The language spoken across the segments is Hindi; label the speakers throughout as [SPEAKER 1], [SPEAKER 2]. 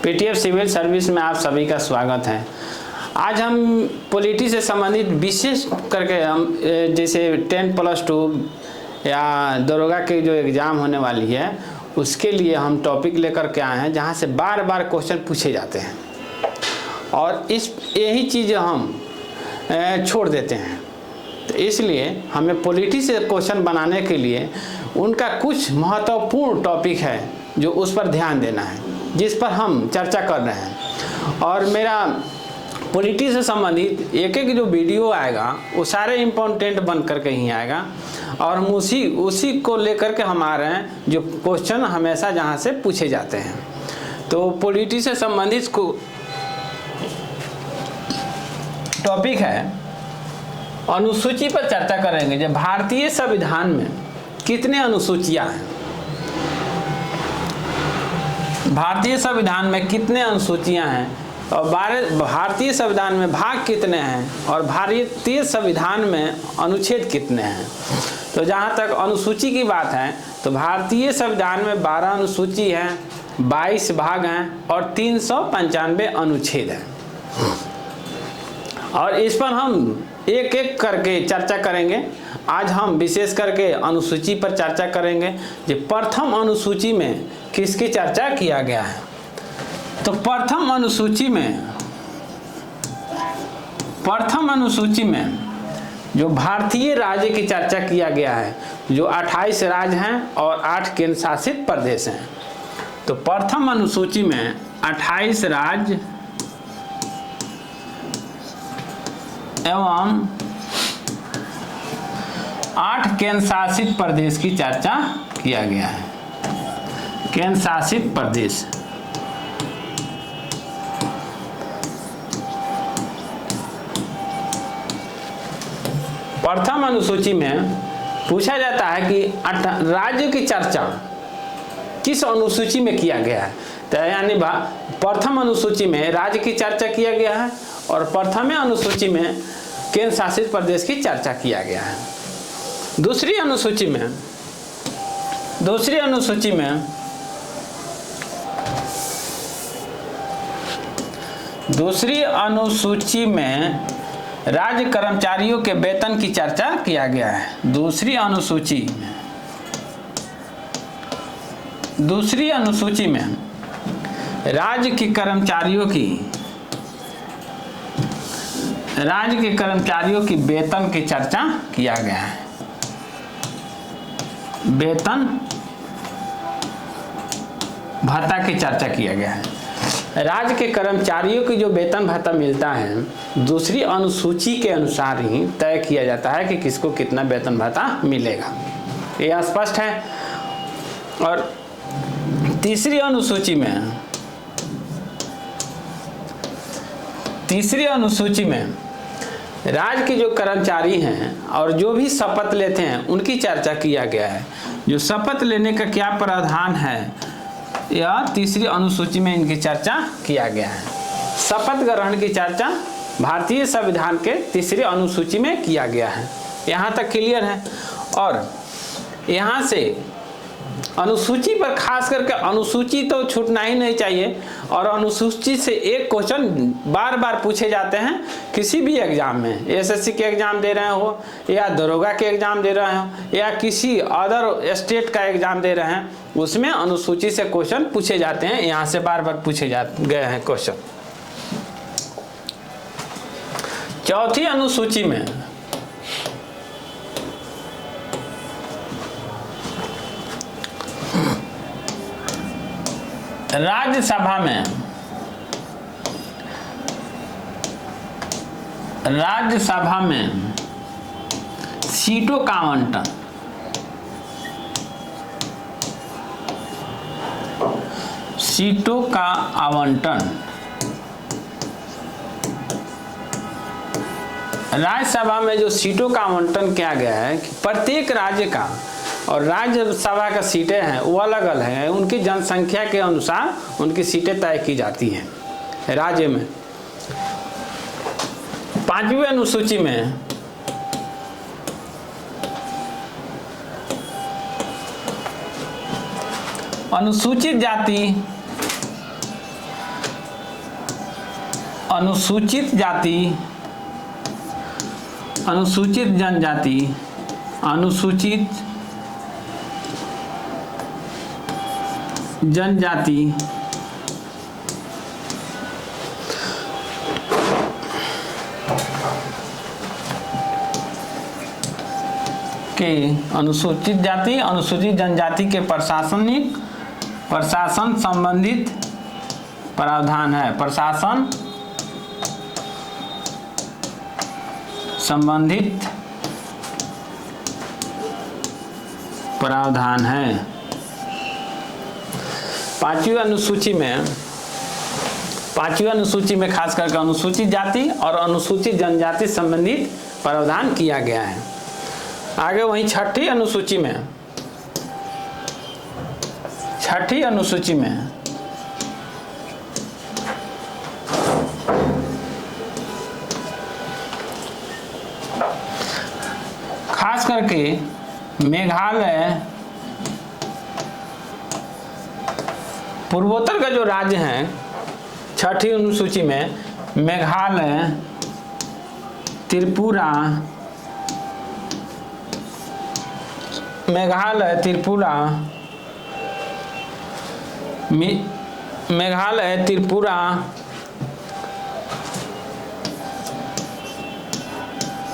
[SPEAKER 1] पीटीएफ सिविल सर्विस में आप सभी का स्वागत है। आज हम पॉलिटी से संबंधित विशेष करके हम जैसे 10+2 या दरोगा के जो एग्ज़ाम होने वाली है उसके लिए हम टॉपिक लेकर के आए हैं, जहां से बार बार क्वेश्चन पूछे जाते हैं और यही चीज़ हम छोड़ देते हैं। तो इसलिए हमें पॉलिटी से क्वेश्चन बनाने के लिए उनका कुछ महत्वपूर्ण टॉपिक है जो उस पर ध्यान देना है, जिस पर हम चर्चा कर रहे हैं। और मेरा पॉलिटी से संबंधित एक एक जो वीडियो आएगा वो सारे इम्पोर्टेंट बन करके ही आएगा और हम उसी को लेकर के हम आ रहे हैं जो क्वेश्चन हमेशा जहाँ से पूछे जाते हैं। तो पॉलिटी से संबंधित को टॉपिक है, अनुसूची पर चर्चा करेंगे। जब भारतीय संविधान में कितने अनुसूचियां हैं, भारतीय संविधान में कितने अनुसूचियां हैं और भारतीय संविधान में भाग कितने हैं और भारतीय संविधान में अनुच्छेद कितने हैं। तो जहां तक अनुसूची की बात है तो भारतीय संविधान में 12 अनुसूची हैं, 22 भाग हैं और 395 अनुच्छेद हैं। और इस पर हम एक एक करके चर्चा करेंगे। आज हम विशेष करके अनुसूची पर चर्चा करेंगे जो प्रथम अनुसूची में किसकी चर्चा किया गया है। तो प्रथम अनुसूची में जो भारतीय राज्य की चर्चा किया गया है, जो 28 राज्य हैं और 8 केंद्र शासित प्रदेश हैं। तो प्रथम अनुसूची में 28 राज्य एवं 8 केंद्र शासित प्रदेश की चर्चा किया गया है। केंद्र शासित प्रदेश प्रथम अनुसूची में पूछा जाता है कि राज्य की चर्चा किस अनुसूची में किया गया है। तो यानी प्रथम अनुसूची में राज्य की चर्चा किया गया है और प्रथम अनुसूची में केंद्र शासित प्रदेश की चर्चा किया गया है। दूसरी अनुसूची में राज्य कर्मचारियों के वेतन की चर्चा किया गया है। दूसरी अनुसूची में राज्य के कर्मचारियों की वेतन की चर्चा किया गया है। वेतन भत्ता की चर्चा किया गया है। राज्य के कर्मचारियों की जो वेतन भत्ता मिलता है दूसरी अनुसूची के अनुसार ही तय किया जाता है कि किसको कितना वेतन भत्ता मिलेगा। यह स्पष्ट है। और तीसरी अनुसूची में राज्य के जो कर्मचारी हैं और जो भी शपथ लेते हैं उनकी चर्चा किया गया है। जो शपथ लेने का क्या प्रावधान है, यह तीसरी अनुसूची में इनकी चर्चा किया गया है। शपथ ग्रहण की चर्चा भारतीय संविधान के तीसरी अनुसूची में किया गया है। यहाँ तक क्लियर है। और यहाँ से अनुसूची पर खास करके अनुसूची तो छूटना ही नहीं चाहिए। और अनुसूची से एक क्वेश्चन बार बार पूछे जाते हैं किसी भी एग्जाम में, एसएससी के एग्जाम दे रहे हो या दरोगा के एग्जाम दे रहे हो या किसी अदर स्टेट का एग्जाम दे रहे हैं, उसमें अनुसूची से क्वेश्चन पूछे जाते हैं। यहाँ से बार बार पूछे गए हैं क्वेश्चन। चौथी अनुसूची में राज्यसभा में सीटों का आवंटन, राज्यसभा में जो सीटों का आवंटन किया गया है कि प्रत्येक राज्य का और राज्यसभा का सीटें हैं वो अलग अलग हैं। उनकी जनसंख्या के अनुसार उनकी सीटें तय की जाती हैं राज्य में। 5वीं अनुसूची में अनुसूचित जाति अनुसूचित जाति, अनुसूचित जनजाति, अनुसूचित जनजाति के अनुसूचित जाति अनुसूचित जनजाति के प्रशासन संबंधित प्रावधान है, प्रशासन संबंधित प्रावधान है। पांचवी अनुसूची में खास करके अनुसूचित जाति और अनुसूचित जनजाति संबंधित प्रावधान किया गया है। आगे वहीं छठी अनुसूची में खास करके मेघालय, पूर्वोत्तर का जो राज्य हैं, छठी अनुसूची में मेघालय, त्रिपुरा,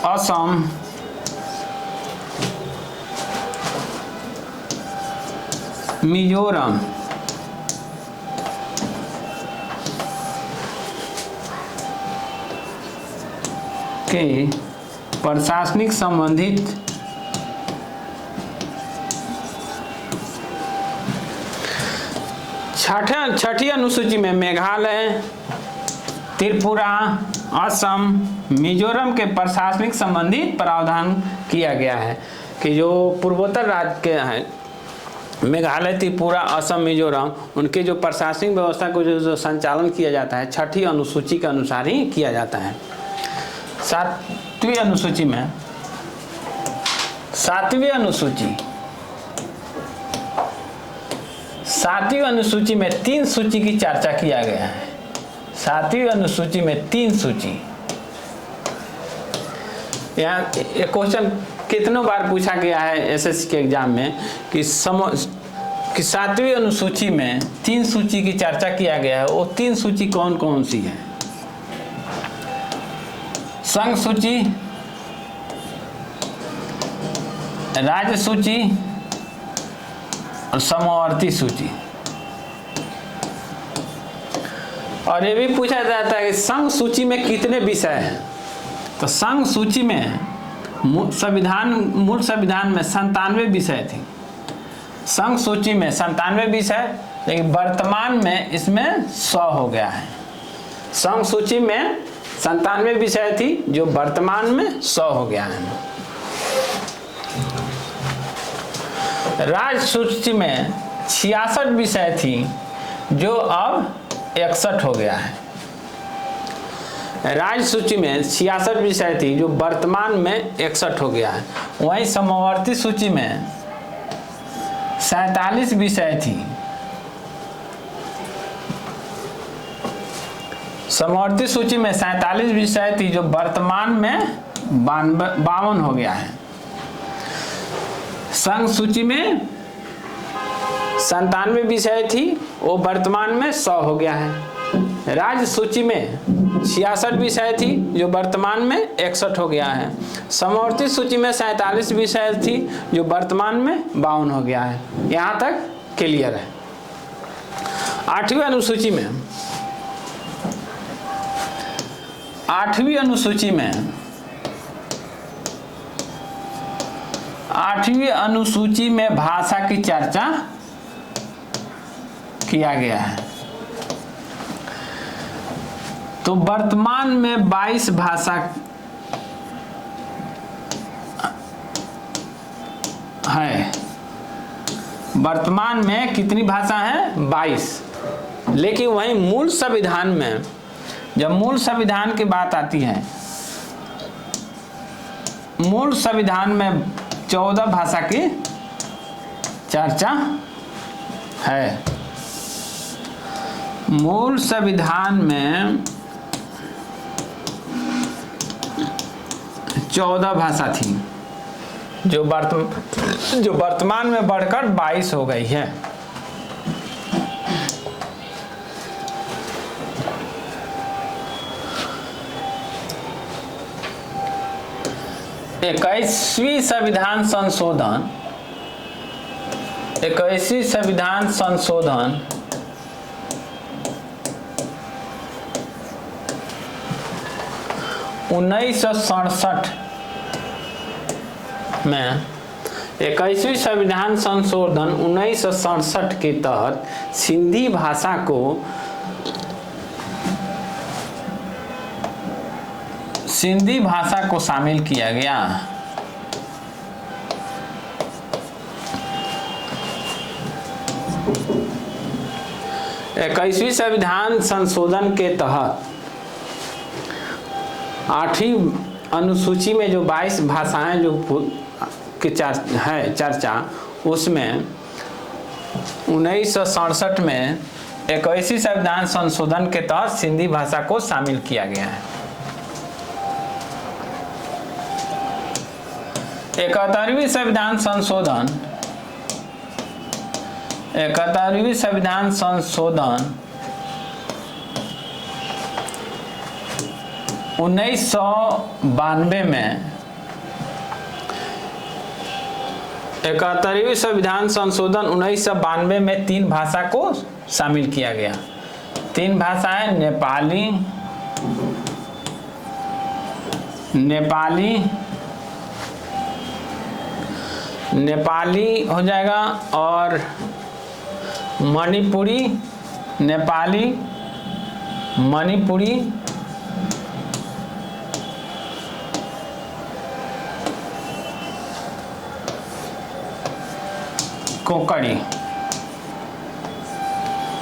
[SPEAKER 1] असम, मिजोरम के प्रशासनिक संबंधित छठी अनुसूची में मेघालय, त्रिपुरा, असम, मिजोरम के प्रशासनिक संबंधित प्रावधान किया गया है कि जो पूर्वोत्तर राज्य के हैं मेघालय, त्रिपुरा, असम, मिजोरम, उनके जो प्रशासनिक व्यवस्था को जो संचालन किया जाता है छठी अनुसूची के अनुसार ही किया जाता है। सातवीं अनुसूची में 3 सूची की चर्चा किया गया है। 7वीं अनुसूची में 3 सूची। यहाँ एक क्वेश्चन कितनों बार पूछा गया है एसएससी के एग्जाम में कि 7वीं अनुसूची में 3 सूची की चर्चा किया गया है। वो 3 सूची कौन कौन सी है? संघ सूची, राज्य सूची और समवर्ती सूची। और ये भी पूछा जाता है कि संघ सूची में कितने विषय हैं? तो संघ सूची में मूल संविधान में 97 विषय थी। संघ सूची में 97 विषय, लेकिन वर्तमान में इसमें 100 हो गया है। संघ सूची में 97 विषय थी जो वर्तमान में 100 हो गया है। राज्य सूची में 66 विषय थी जो अब 61 हो गया है। राज्य सूची में 66 विषय थी जो वर्तमान में 61 हो गया है। वहीं समवर्ती सूची में 47 विषय थी। समवर्ती सूची में 47 विषय थी जो वर्तमान में 52 हो गया है। संघ सूची में 97 विषय थी, वो वर्तमान में 100 हो गया है। राज्य सूची में 66 विषय थी जो वर्तमान में 61 हो गया है। समवर्ती सूची में 47 विषय थी जो वर्तमान में 52 हो गया है। यहाँ तक क्लियर है। 8वीं अनुसूची में भाषा की चर्चा किया गया है। तो वर्तमान में 22 भाषा है। वर्तमान में कितनी भाषा है? 22। लेकिन वहीं मूल संविधान में, जब मूल संविधान की बात आती है, मूल संविधान में 14 भाषा की चर्चा है। मूल संविधान में 14 भाषा थी, जो वर्तमान में बढ़कर 22 हो गई है। इक्कीसवीं संविधान संशोधन 1967 में 21वीं संविधान संशोधन 1967 के तहत सिंधी भाषा को शामिल किया गया। इक्कीसवीं संविधान संशोधन के तहत 8वीं अनुसूची में जो 22 भाषाएं जो की चर्चा, उसमें 1967 में 21वीं संविधान संशोधन के तहत सिंधी भाषा को शामिल किया गया है। 71वीं संविधान संशोधन 1992 में 71वीं संविधान संशोधन 1992 में 3 भाषा को शामिल किया गया। 3 भाषाएं नेपाली हो जाएगा और मणिपुरी,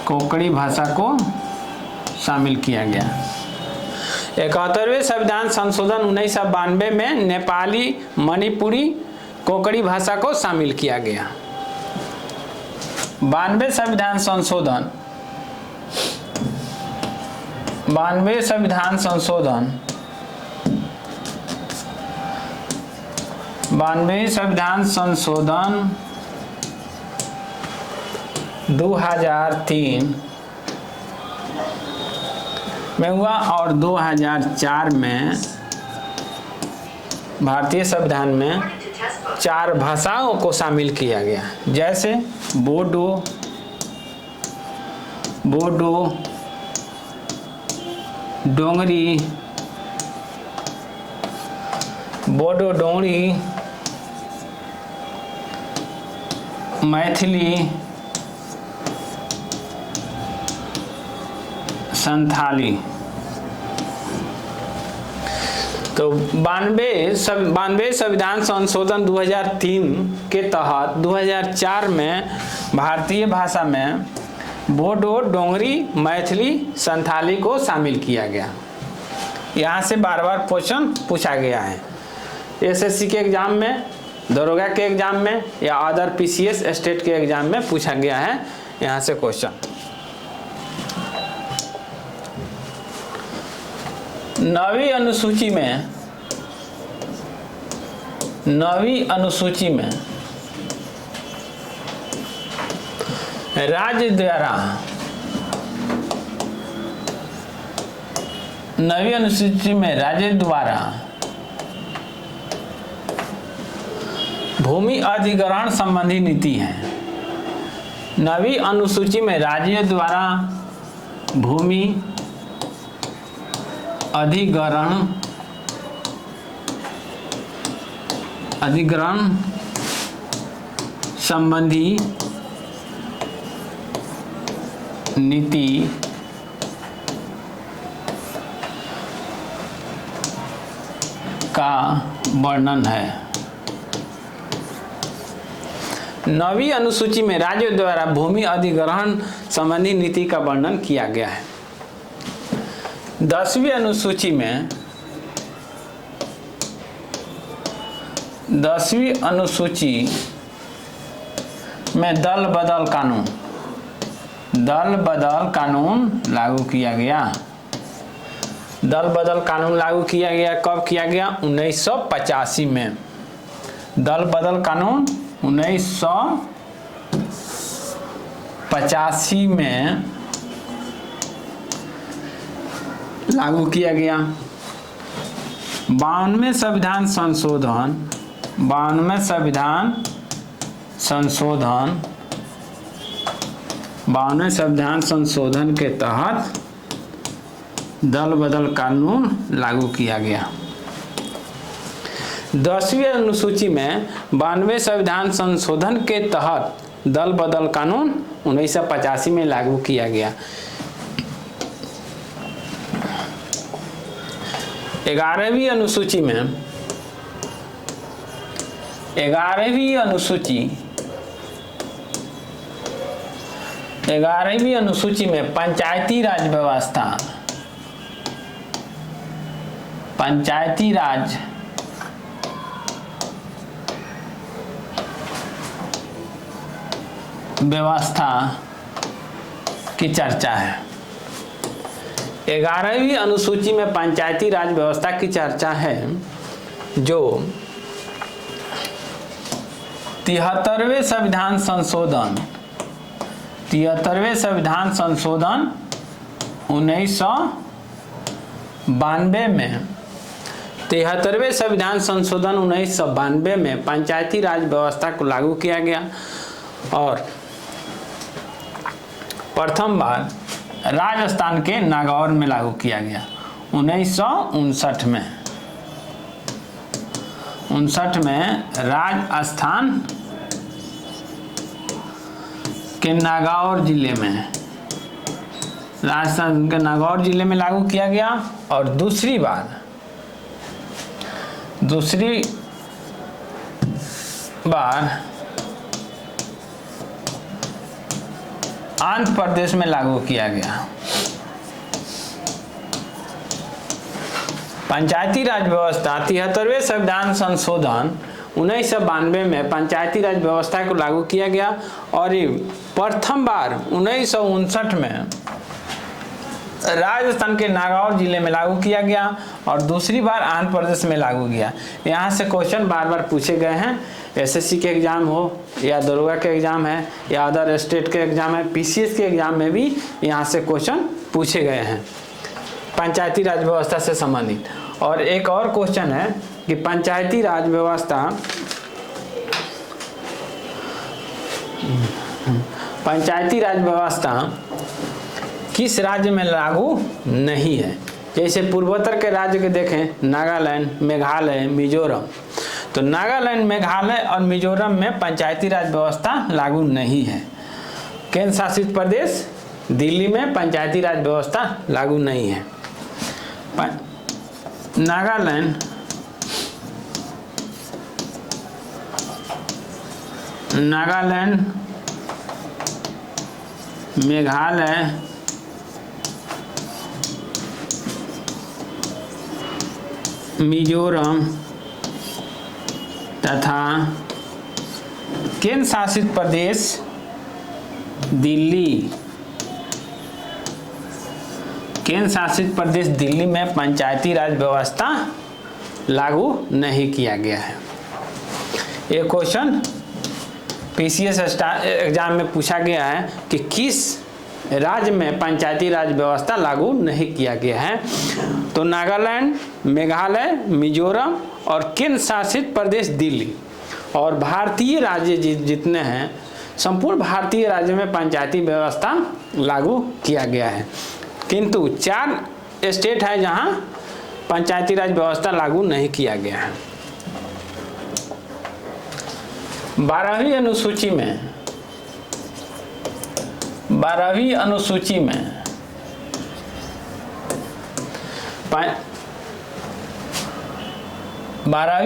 [SPEAKER 1] कोंकणी भाषा को शामिल किया गया। 71वें संविधान संशोधन 1992 में नेपाली, मणिपुरी, कोंकणी भाषा को शामिल किया गया। 92 संविधान संशोधन 2003 में हुआ और 2004 में भारतीय संविधान में 4 भाषाओं को शामिल किया गया, जैसे बोडो, डोंगरी, मैथिली, संथाली। तो 92 संविधान संशोधन 2003 के तहत 2004 में भारतीय भाषा में बोडो, डोंगरी, मैथिली, संथाली को शामिल किया गया। यहाँ से बार-बार क्वेश्चन पूछा गया है एसएससी के एग्जाम में, दरोगा के एग्जाम में या अदर पीसीएस स्टेट के एग्जाम में पूछा गया है यहाँ से क्वेश्चन। 9वीं अनुसूची में राज्य द्वारा 9वीं अनुसूची में राज्य द्वारा भूमि अधिग्रहण संबंधी नीति है। 9वीं अनुसूची में राज्य द्वारा भूमि अधिग्रहण संबंधी नीति का वर्णन है। 9वीं अनुसूची में राज्य द्वारा भूमि अधिग्रहण संबंधी नीति का वर्णन किया गया है। 10वीं अनुसूची में दल बदल कानून लागू किया गया। दल बदल कानून लागू किया गया, कब किया गया? 1985 में। दल बदल कानून 1985 में लागू किया गया। 92वें संविधान संशोधन, 92वें संविधान संशोधन, 92वें संविधान संशोधन के तहत दल बदल कानून लागू किया गया। 10वीं अनुसूची में 92वें संविधान संशोधन के तहत दल बदल कानून 1985 में लागू किया गया। 11वीं अनुसूची में 11वीं अनुसूची में पंचायती राज व्यवस्था, पंचायती राज व्यवस्था की चर्चा है। 11वीं अनुसूची में पंचायती राज व्यवस्था की चर्चा है, जो 73वें संविधान संशोधन, 73वें संविधान संशोधन 1992 में, 73वें संविधान संशोधन 1992 में पंचायती राज व्यवस्था को लागू किया गया और प्रथम बार राजस्थान के नागौर में लागू किया गया 1959 में। 59 में राजस्थान के नागौर जिले में, राजस्थान के नागौर जिले में लागू किया गया और दूसरी बार आंध्र प्रदेश में लागू किया गया। पंचायती राज व्यवस्था 73वें संविधान संशोधन 1992 में पंचायती राज व्यवस्था को लागू किया गया और ये प्रथम बार 1959 में राजस्थान के नागौर जिले में लागू किया गया और दूसरी बार आंध्र प्रदेश में लागू किया। यहाँ से क्वेश्चन बार बार पूछे गए हैं, एसएससी के एग्जाम हो या दरोगा के एग्जाम है या अदर स्टेट के एग्जाम है, पीसीएस के एग्जाम में भी यहाँ से क्वेश्चन पूछे गए हैं पंचायती राज व्यवस्था से संबंधित। और एक और क्वेश्चन है कि पंचायती राज व्यवस्था किस राज्य में लागू नहीं है। जैसे पूर्वोत्तर के राज्य के देखें, नागालैंड, मेघालय, मिजोरम, तो नागालैंड, मेघालय और मिजोरम में पंचायती राज व्यवस्था लागू नहीं है। केंद्र शासित प्रदेश दिल्ली में पंचायती राज व्यवस्था लागू नहीं है। नागालैंड, मेघालय, मिजोरम तथा केंद्र शासित प्रदेश दिल्ली, केंद्र शासित प्रदेश दिल्ली में पंचायती राज व्यवस्था लागू नहीं किया गया है। ये क्वेश्चन पीसीएस एग्जाम में पूछा गया है कि किस राज्य में पंचायती राज व्यवस्था लागू नहीं किया गया है। तो नागालैंड, मेघालय, मिजोरम और केंद्र शासित प्रदेश दिल्ली और भारतीय राज्य जितने हैं, संपूर्ण भारतीय राज्य में पंचायती व्यवस्था लागू किया गया है। किंतु 4 स्टेट है जहां पंचायती राज व्यवस्था लागू नहीं किया गया है। 12वीं अनुसूची में 12वीं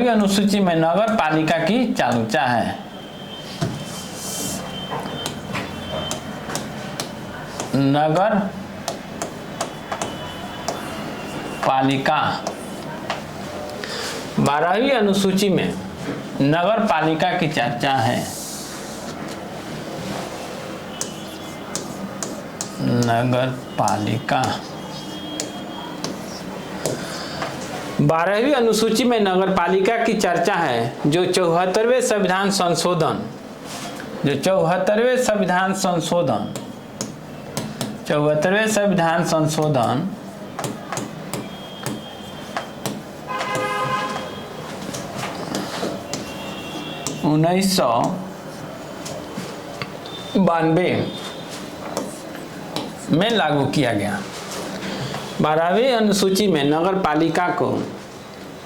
[SPEAKER 1] अनुसूची में नगर पालिका की चर्चा है। नगर पालिका, 12वीं अनुसूची में नगर पालिका की चर्चा है। नगर पालिका 12वीं अनुसूची में नगर पालिका की चर्चा है। जो 74वें संविधान संशोधन, जो 74वें संविधान संशोधन 74वें संविधान संशोधन 1992 में लागू किया गया। 12वीं अनुसूची में नगर पालिका को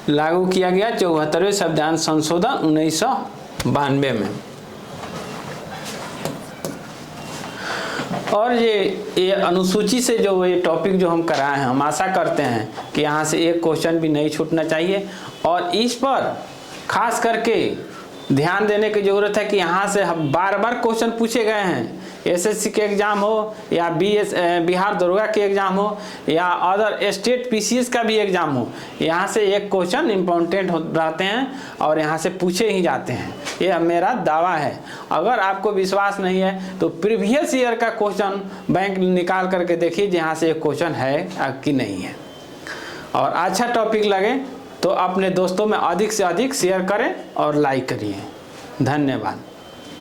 [SPEAKER 1] लागू किया गया 74वें संविधान संशोधन 1992 में। और ये अनुसूची से जो ये टॉपिक जो हम कराए हैं, हम आशा करते हैं कि यहाँ से एक क्वेश्चन भी नहीं छूटना चाहिए। और इस पर खास करके ध्यान देने की ज़रूरत है कि यहाँ से बार बार क्वेश्चन पूछे गए हैं। एसएससी के एग्ज़ाम हो या बिहार दरोगा के एग्ज़ाम हो या अदर स्टेट पीसीएस का भी एग्ज़ाम हो, यहाँ से एक क्वेश्चन इम्पोर्टेंट रहते हैं और यहाँ से पूछे ही जाते हैं। ये मेरा दावा है। अगर आपको विश्वास नहीं है तो प्रीवियस ईयर का क्वेश्चन बैंक निकाल करके देखिए जहाँ से एक क्वेश्चन है कि नहीं है। और अच्छा टॉपिक लगे तो अपने दोस्तों में अधिक से अधिक शेयर करें और लाइक करिए। धन्यवाद।